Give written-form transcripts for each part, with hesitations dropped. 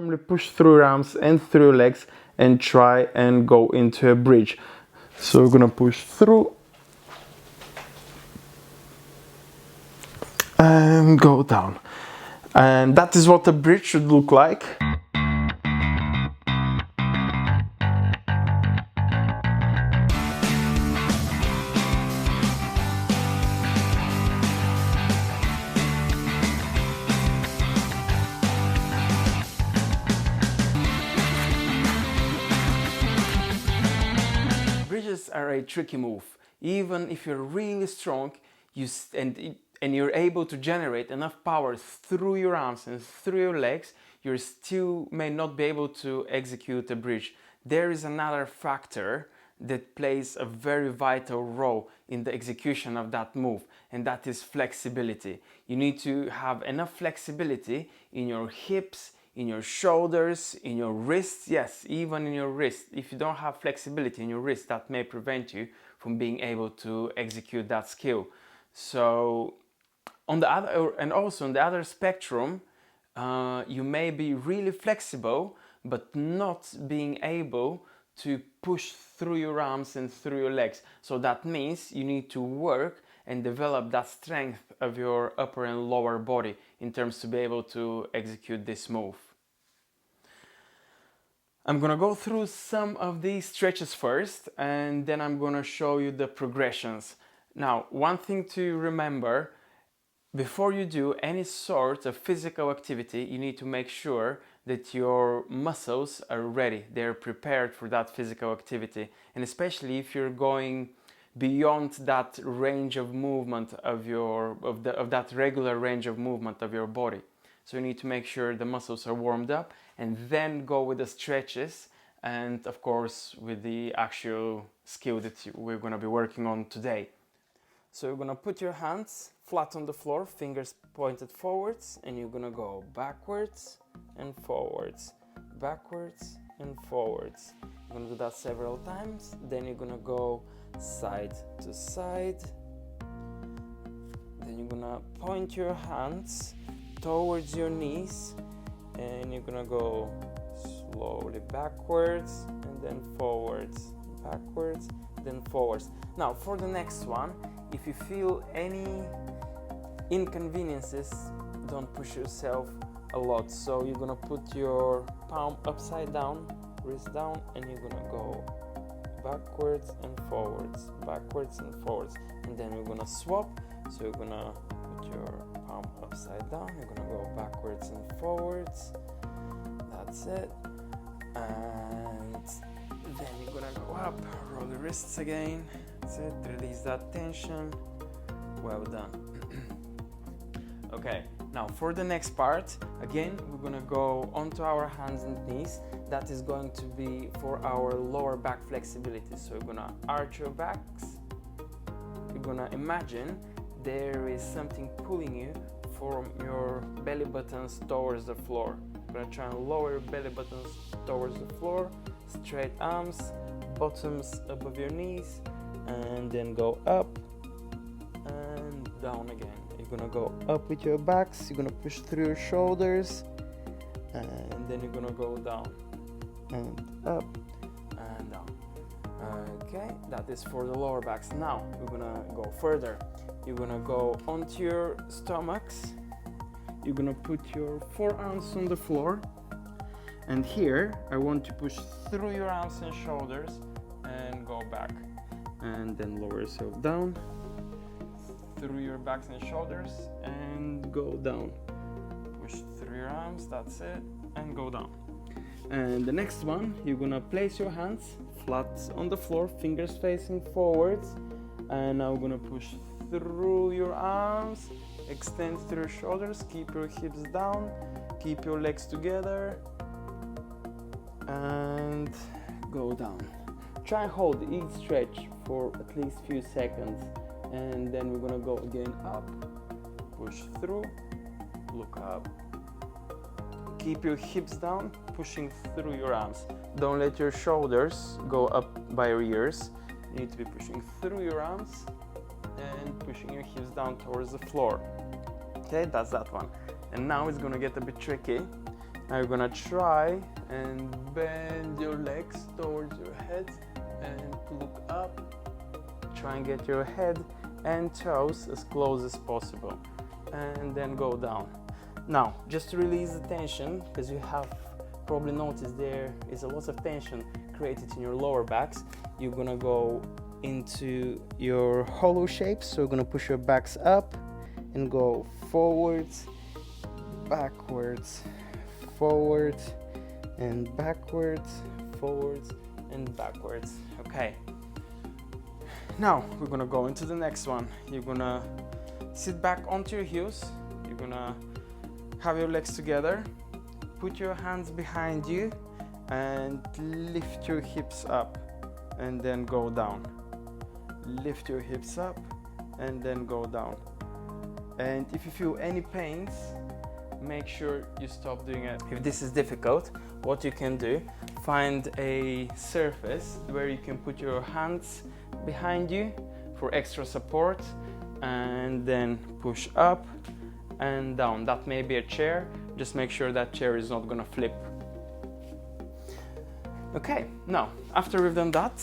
firmly push through your arms and through your legs and try and go into a bridge. So we're gonna push through and go down. And that is what a bridge should look like. Bridges are a tricky move. Even if you're really strong and you're able to generate enough power through your arms and through your legs, you still may not be able to execute a bridge. There is another factor that plays a very vital role in the execution of that move, and that is flexibility. You need to have enough flexibility in your hips, in your shoulders, in your wrists, yes, even in your wrist. If you don't have flexibility in your wrist, that may prevent you from being able to execute that skill. So on the other, and also on the other spectrum, you may be really flexible, but not being able to push through your arms and through your legs. So that means you need to work and develop that strength of your upper and lower body in terms to be able to execute this move. I'm gonna go through some of these stretches first, and then I'm gonna show you the progressions. Now, one thing to remember, before you do any sort of physical activity, you need to make sure that your muscles are ready, they're prepared for that physical activity. And especially if you're going beyond that range of movement of that regular range of movement of your body. So you need to make sure the muscles are warmed up and then go with the stretches and of course with the actual skill that we're going to be working on today. So you're going to put your hands flat on the floor, fingers pointed forwards, and you're going to go backwards and forwards, backwards and forwards. You're going to do that several times. Then you're going to go side to side. Then you're going to point your hands towards your knees, and you're gonna go slowly backwards and then forwards, backwards, then forwards. Now for the next one, if you feel any inconveniences, don't push yourself a lot. So you're gonna put your palm upside down, wrist down, and you're gonna go backwards and forwards, backwards and forwards, and then we're gonna swap. So you're gonna put your palm upside down, you're gonna go backwards and forwards, that's it, and then you're gonna go up, roll the wrists again, that's it, release that tension, well done. Okay, now for the next part, again we're gonna go onto our hands and knees. That is going to be for our lower back flexibility. So you're gonna arch your backs, you're gonna imagine there is something pulling you from your belly buttons towards the floor. You're gonna try and lower your belly buttons towards the floor, straight arms, bottoms above your knees, and then go up and down again. You're gonna go up with your backs, you're gonna push through your shoulders, and then you're gonna go down and up and down. Okay, that is for the lower backs. Now we're gonna go further. You're gonna go onto your stomachs. You're gonna put your forearms on the floor, and here I want to push through your arms and shoulders and go back, and then lower yourself down through your backs and shoulders and go down. Push through your arms, that's it, and go down. And the next one, you're gonna place your hands flat on the floor, fingers facing forwards, and now we're gonna push through your arms, extend through your shoulders, keep your hips down, keep your legs together, and go down. Try and hold each stretch for at least few seconds, and then we're gonna go again up, push through, look up, keep your hips down, pushing through your arms. Don't let your shoulders go up by your ears. You need to be pushing through your arms and pushing your hips down towards the floor. Okay, that's that one. And now it's gonna get a bit tricky. Now you're gonna try and bend your legs towards your head and look up. Try and get your head and toes as close as possible, and then go down. Now, just to release the tension, because you have probably noticed there is a lot of tension created in your lower backs, you're gonna go into your hollow shapes. So you're gonna push your backs up and go forwards, backwards, forwards and backwards, forwards and backwards. Okay, now we're gonna go into the next one. You're gonna sit back onto your heels. You're gonna have your legs together, put your hands behind you and lift your hips up and then go down. Lift your hips up and then go down. And if you feel any pains, make sure you stop doing it. If this is difficult, what you can do, find a surface where you can put your hands behind you for extra support and then push up and down. That may be a chair, just make sure that chair is not gonna flip. Okay, now after we've done that,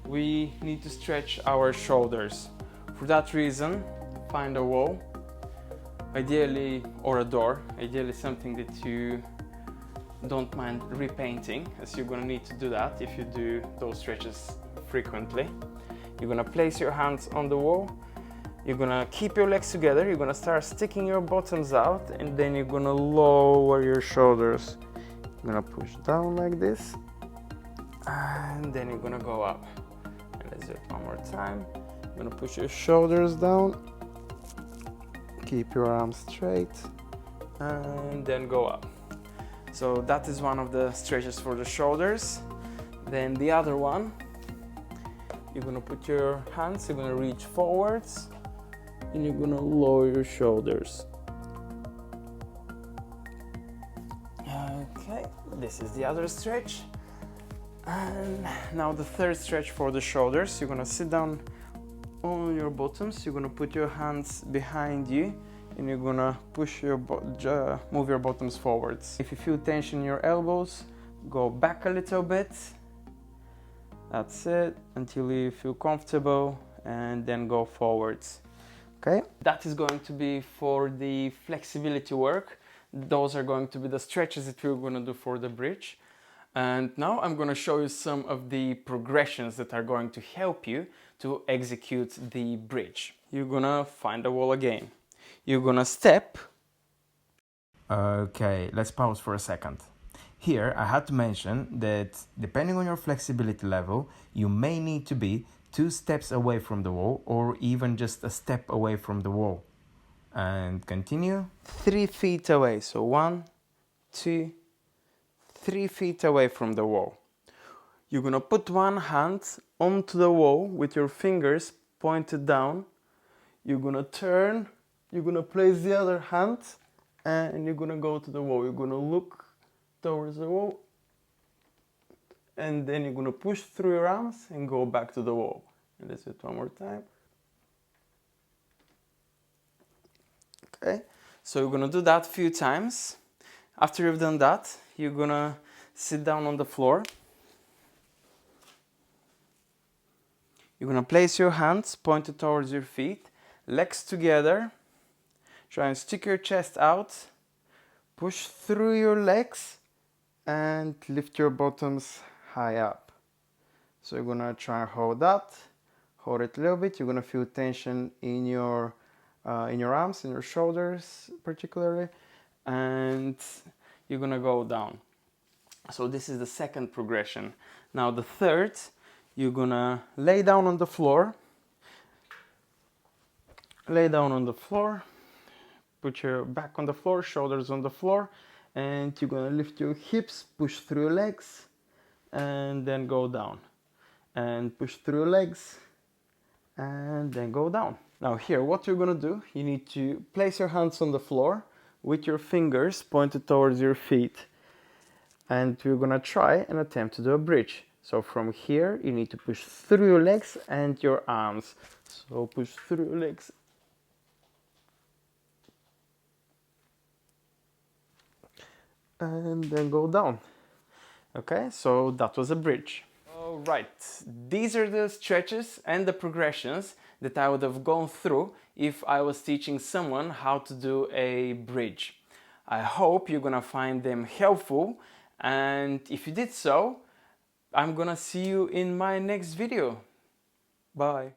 we need to stretch our shoulders. For that reason, find a wall, ideally, or a door, ideally something that you don't mind repainting, as you're gonna need to do that if you do those stretches frequently. You're gonna place your hands on the wall, you're gonna keep your legs together, you're gonna start sticking your bottoms out, and then you're gonna lower your shoulders. You're gonna push down like this, and then you're gonna go up. And let's do it one more time. You're gonna push your shoulders down, keep your arms straight, and then go up. So that is one of the stretches for the shoulders. Then the other one, you're gonna put your hands, you're gonna reach forwards, and you're gonna lower your shoulders. Okay, this is the other stretch. And now the third stretch for the shoulders. You're gonna sit down on your bottoms, you're gonna put your hands behind you, and you're gonna push your move your bottoms forwards. If you feel tension in your elbows, go back a little bit. That's it, until you feel comfortable, and then go forwards. Okay, that is going to be for the flexibility work. Those are going to be the stretches that we're gonna do for the bridge. And now I'm gonna show you some of the progressions that are going to help you to execute the bridge. You're gonna find a wall again. You're gonna step. Okay, let's pause for a second. Here, I had to mention that depending on your flexibility level, you may need to be 2 steps away from the wall or even just a step away from the wall. And continue. 3 feet away, so 1, 2, 3 feet away from the wall. You're gonna put one hand onto the wall with your fingers pointed down. You're gonna turn, you're gonna place the other hand, and you're gonna go to the wall. You're gonna look towards the wall, and then you're gonna push through your arms and go back to the wall. And let's do it one more time. Okay, so you're gonna do that a few times. After you've done that, you're gonna sit down on the floor. You're gonna place your hands pointed towards your feet, legs together. Try and stick your chest out, push through your legs, and lift your bottoms high up. So you're gonna try and hold that, hold it a little bit. You're gonna feel tension in your arms, in your shoulders particularly, and you're gonna go down. So this is the second progression. Now the third, you're gonna lay down on the floor. Lay down on the floor. Put your back on the floor, shoulders on the floor, and you're gonna lift your hips, push through your legs, and then go down. And push through your legs, and then go down. Now here, what you're gonna do, you need to place your hands on the floor with your fingers pointed towards your feet. And you're gonna try and attempt to do a bridge. So from here, you need to push through your legs and your arms. So push through your legs. and then go down. Okay, so that was a bridge. All right, these are the stretches and the progressions that I would have gone through if I was teaching someone how to do a bridge. I hope you're gonna find them helpful, and if you did so, I'm gonna see you in my next video. Bye.